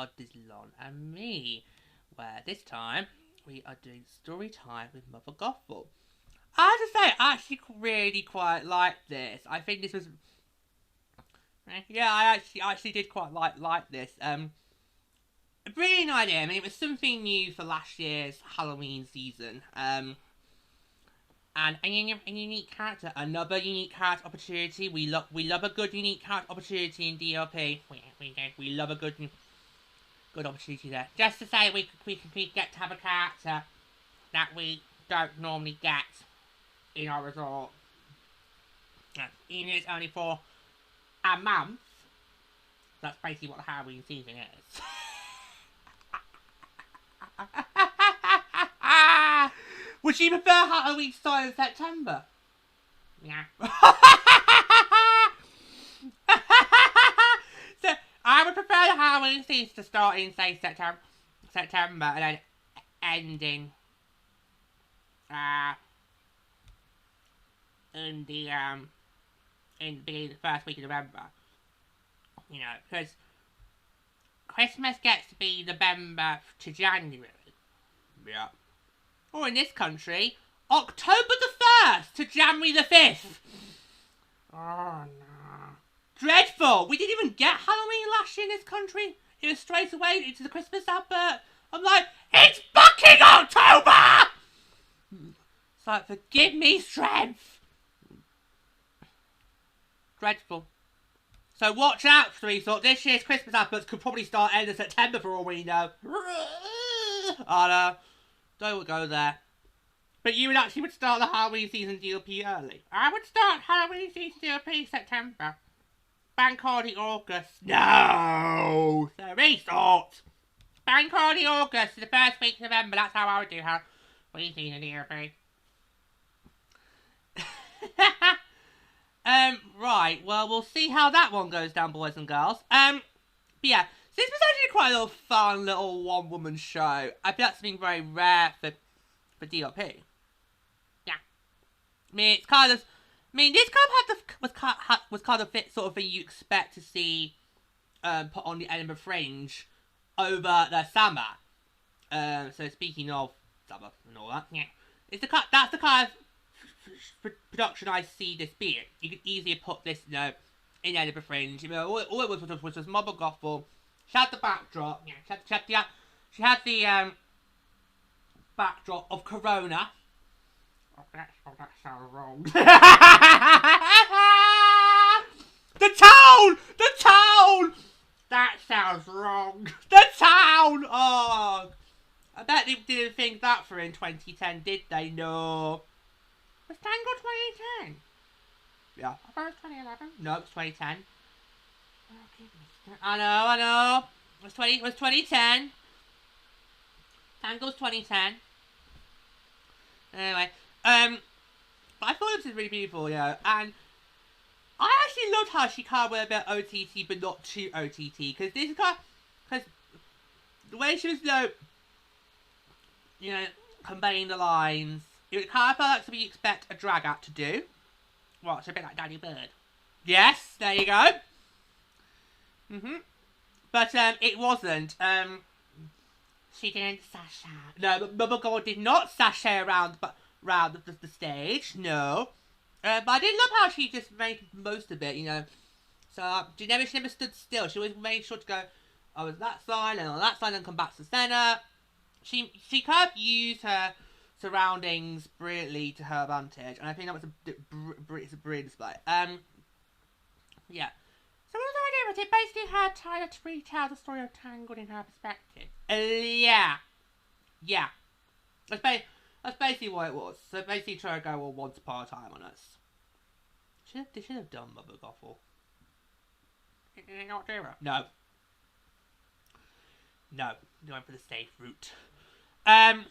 are Disneyland and me, where this time we are doing story time with Mother Gothel. I have to say, I actually really quite like this. I think this was, yeah, I actually did quite like this. A brilliant idea. I mean, it was something new for last year's Halloween season. And a unique character, another unique character opportunity. We love a good unique character opportunity in DLP. We love a good opportunity there. Just to say, we get to have a character that we don't normally get in our resort. Even if it's only for a month. That's basically what the Halloween season is. Would you prefer Halloween to start in September? Yeah. So, I would prefer the Halloween season to start in, say, September and then end in the beginning of the first week of November. You know, because Christmas gets to be November to January. Yeah. Or in this country, October the 1st to January the 5th. Oh, no. Dreadful. We didn't even get Halloween last year in this country. It was straight away into the Christmas advert. I'm like, it's fucking October! It's like, forgive me, strength. Dreadful. So watch out, for thought this year's Christmas adverts could probably start end of September for all we know. Oh no. Don't go there. But you would start the Halloween season DLP early. I would start Halloween season DLP September. Bank holiday August. No! So restart. Bank holiday August to the first week of November. That's how I would do Halloween season DLP. Right. Well, we'll see how that one goes down, boys and girls. But yeah. This was actually quite a little fun little one-woman show. I feel that's something very rare for DLP. Yeah. I mean, it's kind of... I mean, this kind of was kind of fit sort of thing you expect to see put on the Edinburgh Fringe over the summer. So speaking of summer and all that, yeah. That's the kind of production I see this being. You could easily put this, you know, in Edinburgh Fringe. You know, all it was Mother Gothel. She had the backdrop. Yeah, she had the backdrop of Corona. Oh, that sounds wrong. The town. That sounds wrong. The town. Oh, I bet they didn't think that for in 2010, did they? No. Was Tangled 2010? Yeah. I thought it was 2011. No, it's 2010. Oh, I know. It was 2010. Tangled's 2010. Anyway, I thought this was really beautiful, you know, and I actually loved how she kind of went a bit OTT, but not too OTT, because this is kind of, because the way she was, you know, conveying the lines, it kind of felt like something you expect a drag act to do. Well, it's a bit like Daddy Bird. Yes, there you go. But it wasn't. She didn't sashay. No, Mother Gothel did not sashay around the stage. No. But I did love how she just made most of it, you know. So she never stood still. She always made sure to go, I was that side and on that side and come back to the centre. She kind of used her surroundings brilliantly to her advantage, and I think that was a brilliant display. Yeah. So what was the idea? Was it basically her trying to retell the story of Tangled in her perspective? Yeah. That's basically what it was. So basically trying to go all once upon a time on us. They should have done Mother Gothel. Did they not do it? No. They went for the safe route. But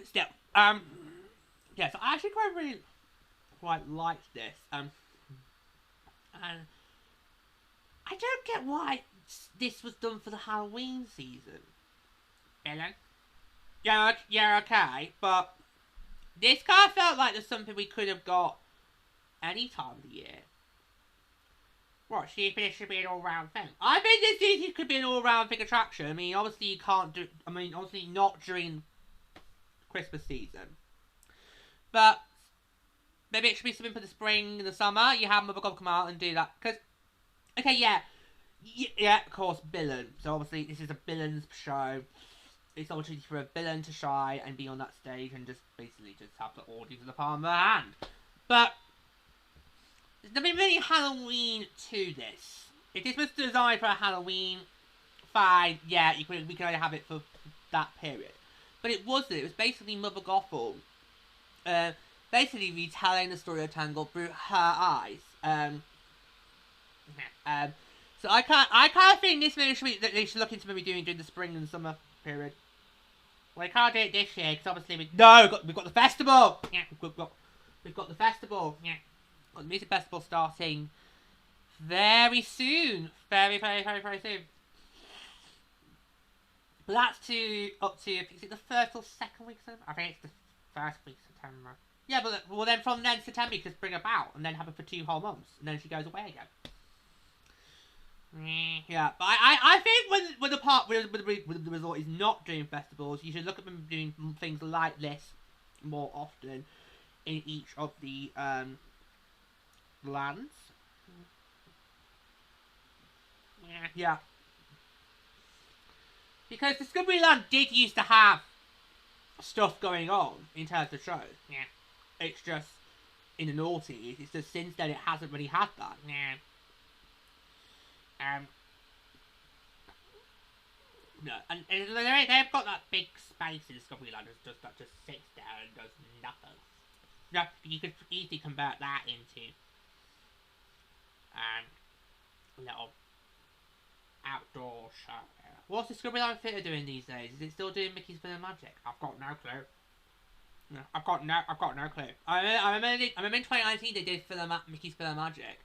still, yeah, so I actually quite liked this. And I don't get why this was done for the Halloween season. Ellen? Yeah, okay, but this kind of felt like there's something we could have got any time of the year. What, she thinks it should be an all-round thing? I think this season could be an all-round big attraction. I mean, obviously you can't do... I mean, obviously not during Christmas season. But maybe it should be something for the spring and the summer. You have Mother Gothel come out and do that. Because, okay, yeah. Yeah, of course, villain. So obviously this is a villain's show. It's an opportunity for a villain to shine and be on that stage and just basically just have the audience in the palm of their hand. But there's nothing really Halloween to this. If this was designed for a Halloween, fine, yeah, we can only have it for that period. But it wasn't. It was basically Mother Gothel basically retelling the story of Tangled through her eyes. So I kind of think this maybe they should look into maybe doing during the spring and summer period. Well, I can't do it this year because obviously we've got the festival. Yeah, we've got the festival. Yeah, got the music festival starting very soon, very soon. But that's up to, is it the first or second week of September? I think it's the first week of September. Yeah, but well then from then September you just bring her about and then have her for 2 whole months and then she goes away again. Yeah, but I think when the resort is not doing festivals, you should look at them doing things like this more often in each of the lands. Yeah. Because Discoveryland did used to have stuff going on in terms of shows. Yeah. It's just in the noughties. It's just since then it hasn't really had that. Yeah. No, and they've got that big space in Discoveryland that just sits there and does nothing. No, you could easily convert that into little outdoor show. What's Discoveryland Theatre doing these days? Is it still doing Mickey's Spin of Magic? I've got no clue. No, I've got no clue. I remember in 2019 they did Mickey's Spin of Magic.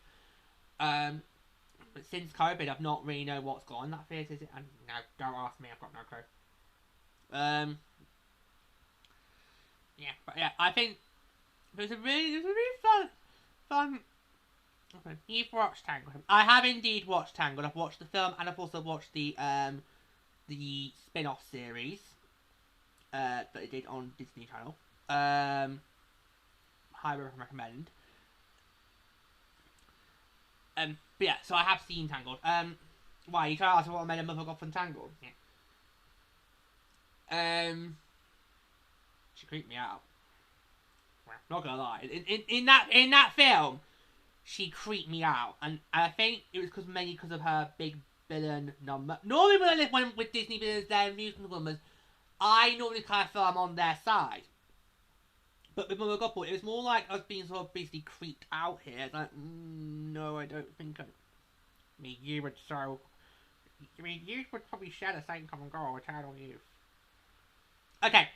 But since COVID, I've not really know what's going on in that theatre. And no, don't ask me. I've got no clue. Yeah, but yeah, I think it was a really fun. Okay, you've watched Tangled. I have indeed watched Tangled. I've watched the film and I've also watched the spin-off series that it did on Disney Channel. Highly recommend. But yeah, so I have seen Tangled. Why, you trying to ask what made a Mother Gothel from Tangled? Yeah. She creeped me out. Well, not gonna lie. In that film, she creeped me out, and I think it was mainly because of her big villain number. Normally when with Disney villains, they're musical numbers, I normally kind of feel I'm on their side. But with Mother Gothel, it was more like I was being sort of basically creeped out here. Like, no, I don't think I... I mean, you would probably share the same common goal with Eternal Youth. Okay,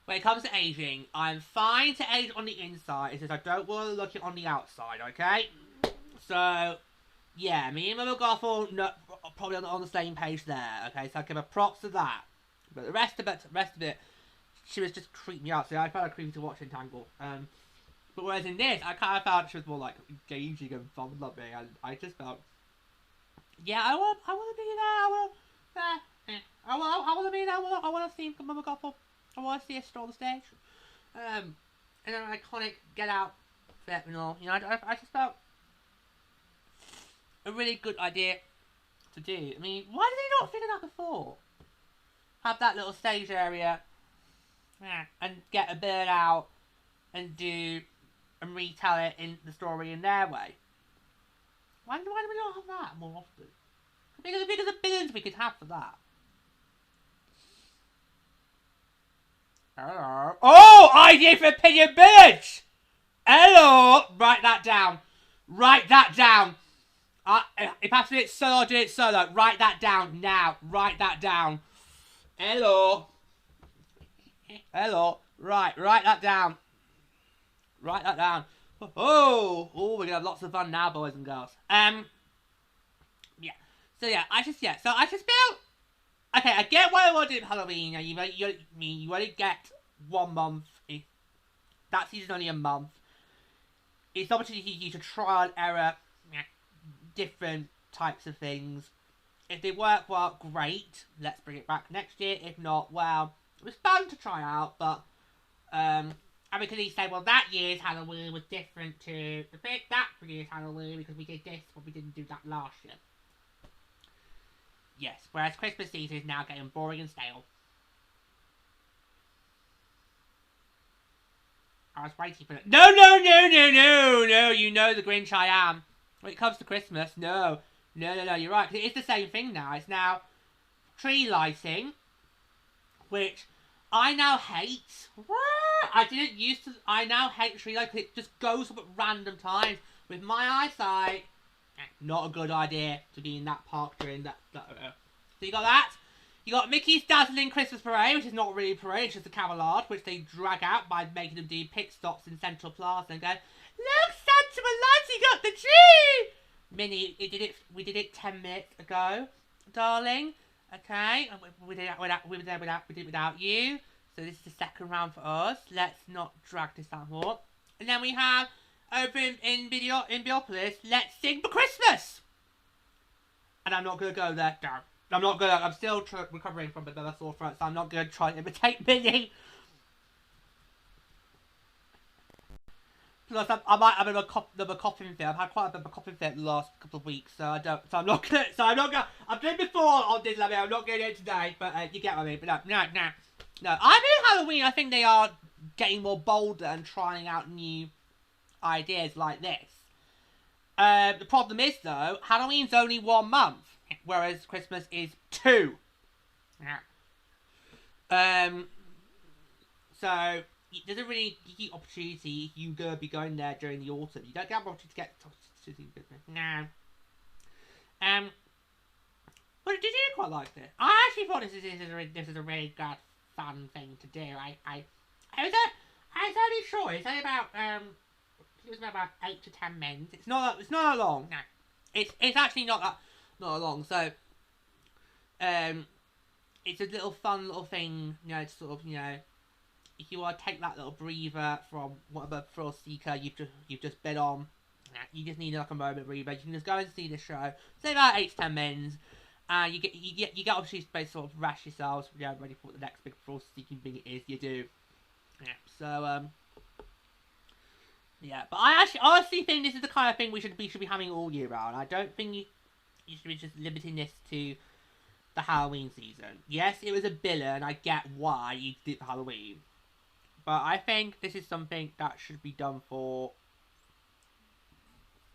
when it comes to aging, I'm fine to age on the inside. It's just I don't want to look it on the outside, okay? So, yeah, me and Mother Gothel, no, probably on the same page there, okay? So I'll give her props to that. But the rest of it, she was just creeping me out, so I found her creepy to watch in Tangled. But whereas in this, I kind of felt she was more like engaging and fun loving, and I just felt, yeah, I want to be there. I want to be there. I want to see Mother Gothel. I want to see her stroll the stage. And an iconic get out fit and all. You know, I just felt a really good idea to do. I mean, why did they not figure that before? Have that little stage area. Yeah, and get a bird out and retell it in the story in their way. Why do we not have that more often? Because of billions we could have for that. Hello. Oh, idea for Opinion Village! Hello! Write that down. Write that down. If I have to do it solo, I'll do it solo. Write that down now. Write that down. Hello. Hello. Right, write that down. Write that down. Oh, we're gonna have lots of fun now, boys and girls. Yeah. So yeah, I just feel. Okay, I get why I want to do Halloween. You only get 1 month. That season's only a month. It's an opportunity for you to try and error. different types of things. If they work well, great. Let's bring it back next year. If not, well, it was fun to try out, but and we could easily say, well, that year's Halloween was different to that year's Halloween because we did this, but we didn't do that last year. Yes, whereas Christmas season is now getting boring and stale. I was waiting for it. No, you know the Grinch I am. When it comes to Christmas, no, you're right. It's the same thing now. It's now tree lighting, which I now hate. I didn't used to. I now hate tree lighting because it just goes up at random times. With my eyesight, not a good idea to be in that park during that. So you got that. You got Mickey's Dazzling Christmas Parade, which is not really a parade, it's just a cavalcade, which they drag out by making them do pit stops in Central Plaza and go, look, Santa, we're lighting up the tree! Minnie, we did it 10 minutes ago, darling. Okay, and we did it without you. So this is the second round for us. Let's not drag this out more. And then we have, over in Biopolis, Let's Sing for Christmas! And I'm not going to go there, no. I'm still recovering from a bit of a sore throat, so I'm not going to try and imitate Minnie. Plus, I might have another coughing fit. I've had quite a bit of a coughing fit the last couple of weeks, so I'm not gonna. I've done before on Disneyland. I'm not going to do it today, but you get what I mean. But no. I think Halloween. I think they are getting more bolder and trying out new ideas like this. The problem is though, Halloween's only 1 month. Whereas Christmas is 2. So there's a really geeky opportunity. You gonna be going there during the autumn. You don't get an opportunity to get no. But did you quite like this? I actually thought this is a really good fun thing to do. I was only short. It's only about it was about 8 to 10 minutes. It's not that long. No, it's actually not long. So it's a fun little thing, you know, to sort of, you know, if you want to take that little breather from whatever thrill seeker you've just been on, you just need like a moment breather. You can just go and see the show. Say about 8 to 10 minutes. You get opportunities to sort of rest yourselves, you know, ready for what the next big thrill seeking thing is. You do. Yeah. So yeah. But I honestly think this is the kind of thing we should be having all year round. I don't think you should be just limiting this to the Halloween season. Yes, it was a biller, and I get why you did it for Halloween. But I think this is something that should be done for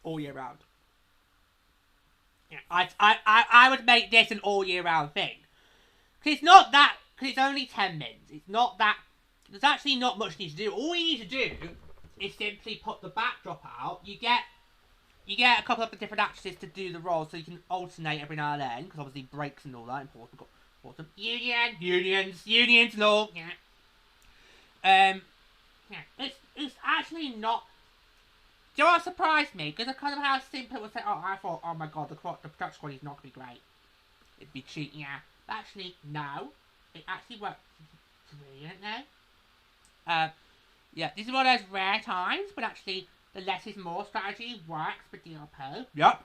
all year round. Yeah, I would make this an all year round thing. Because it's only 10 minutes. It's not that, there's actually not much you need to do. All you need to do is simply put the backdrop out. You get a couple of different actresses to do the roles, so you can alternate every now and then, because obviously breaks and all that, important. Unions and all. Yeah. Yeah. It's actually not. Do you know what surprised me? Because of kind of how simple it was. I thought, oh my god, the production quality is not going to be great. It'd be cheap, yeah. But actually, no. It actually worked brilliant now. Yeah, this is one of those rare times when actually the less is more strategy works for DLP. Yep.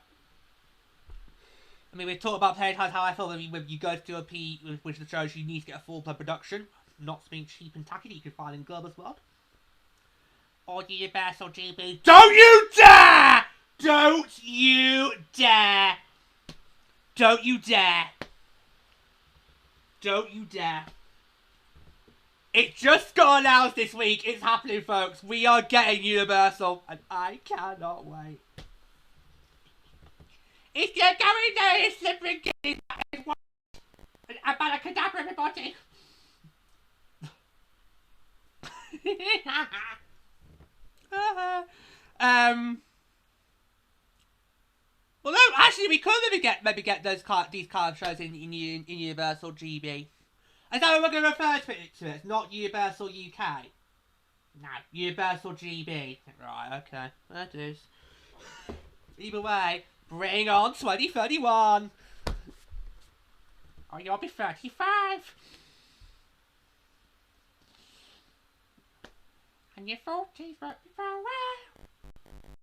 I mean, we've talked about plenty of times how I feel when you go to DLP, which shows you need to get a full-blown production, not being cheap and tacky that you can find in Global's world. Or Universal GB. Don't you dare! Don't you dare! Don't you dare! Don't you dare! It just got announced this week. It's happening, folks. We are getting Universal, and I cannot wait. If you're going there, it's slippery kitties. And abracadabra, everybody. Well, no, actually, we could maybe get these kind of shows in Universal GB. Is that what we're going to refer to it? It's not Universal UK. No, Universal GB. Right, okay. That is. Either way, bring on 2031. Or you'll be 35. And you're 40, 35.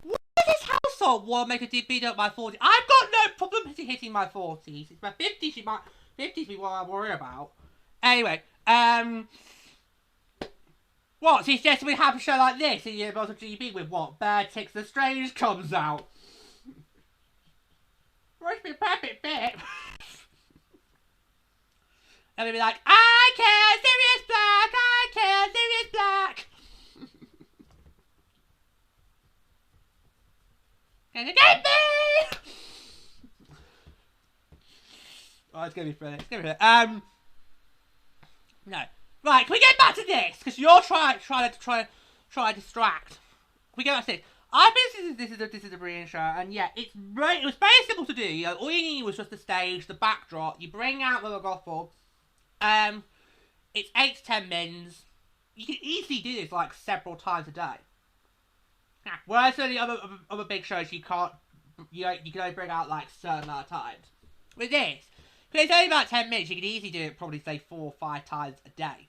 What is this house people want to make a DB at my 40s. I've got no problem hitting my 40s. It's my 50s be what I worry about. Anyway, what? She says we have a show like this in the Bottle GB with what? Bear Ticks the Strange comes out. What's my perfect bit? And we'll be like, I care, Sirius Black, I care, Sirius Black. Gonna get me! Oh, it's gonna be brilliant. It's gonna be brilliant. No. Right, can we get back to this? Because you're trying to distract. Can we get back to this? I think this is a brilliant show, and yeah, it was very simple to do. You know, all you need was just the stage, the backdrop. You bring out Mother Gothel. It's 8 to 10 mins. You can easily do this like several times a day. Whereas the other big shows you can't, you can only bring out like a certain amount of times. With this, because it's only about 10 minutes, you can easily do it probably say 4 or 5 times a day.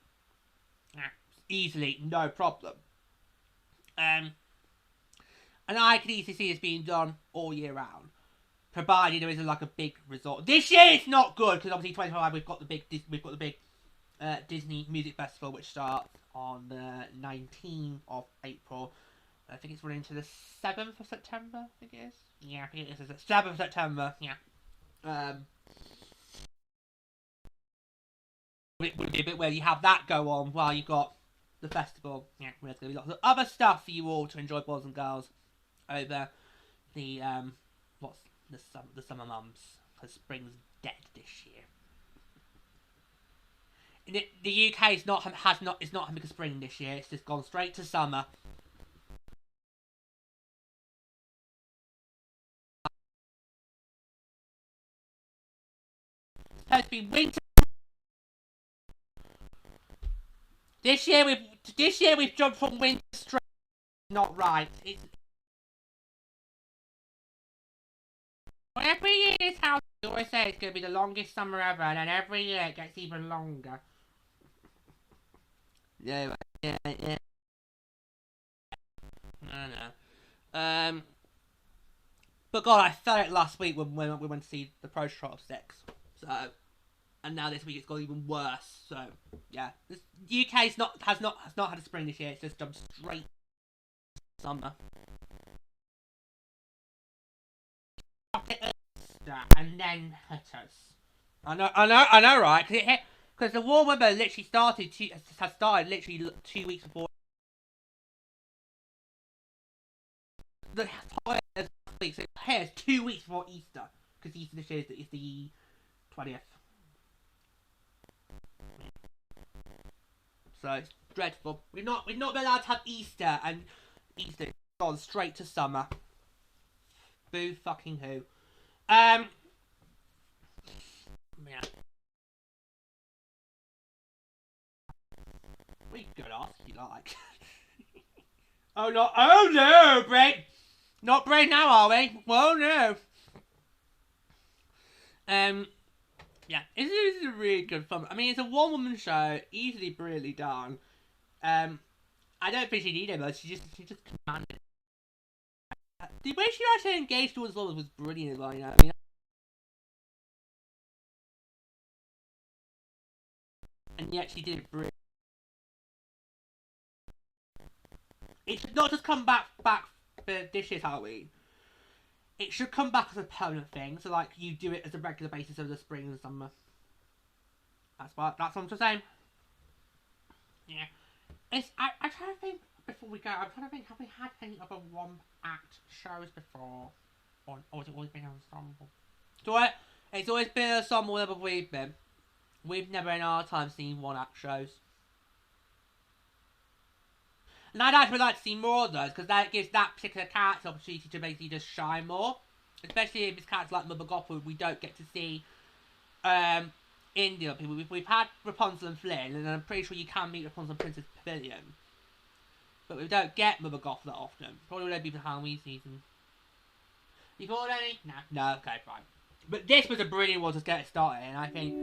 Easily, no problem. And I can easily see this being done all year round, provided there isn't like a big resort. This year it's not good because obviously 2025 we've got the big Disney Music Festival, which starts on the 19th of April. I think it's running to the 7th of September, I think it is. Yeah, I think it is. 7th of September, yeah. It would be a bit where you have that go on while you've got the festival. Yeah, there's going to be lots of other stuff for you all to enjoy, boys and girls, over the, what's the summer months, because spring's dead this year. The UK is not having a spring this year, it's just gone straight to summer. Supposed to be winter. This year we've jumped from winter straight. Not right. It's every year this house always say it's gonna be the longest summer ever, and then every year it gets even longer. Yeah. I know. But God, I felt it last week when we went to see the Pro Shot of 6. So, and now this week it's got even worse. So, yeah, the UK has not had a spring this year. It's just jumped straight summer. And then hit us. I know, right? Because the warm weather literally has started literally 2 weeks before. The hot air week, so it's 2 weeks before Easter, because Easter this year is the 20th. So it's dreadful. We've not been allowed to have Easter, and Easter's gone straight to summer. Boo fucking who. Yeah. We can ask if you like. Oh no, Brett! Not Brett now, are we? Well, no. Yeah, this is a really good fun. I mean, it's a one-woman show, easily brilliantly done. I don't think she needed much. She just commanded. The way she actually engaged towards others was brilliant as well. You know, I mean, and yet she did it brilliant. It should not just come back for this year's Halloween. It should come back as a permanent thing. So like you do it as a regular basis over the spring and summer. That's what I'm just saying. Yeah. I'm trying to think before we go. I'm trying to think, have we had any other one-act shows before, or has it always been an ensemble? So it's always been an ensemble wherever we've been. We've never in our time seen one-act shows. And I'd actually like to see more of those, because that gives that particular character opportunity to basically just shine more. Especially if it's characters like Mother Gothel, we don't get to see in the other people. We've had Rapunzel and Flynn, and I'm pretty sure you can meet Rapunzel and Princess Pavilion. But we don't get Mother Gothel that often. Probably won't be for Halloween season. You thought any? No, okay, fine. But this was a brilliant one to get it started, and I think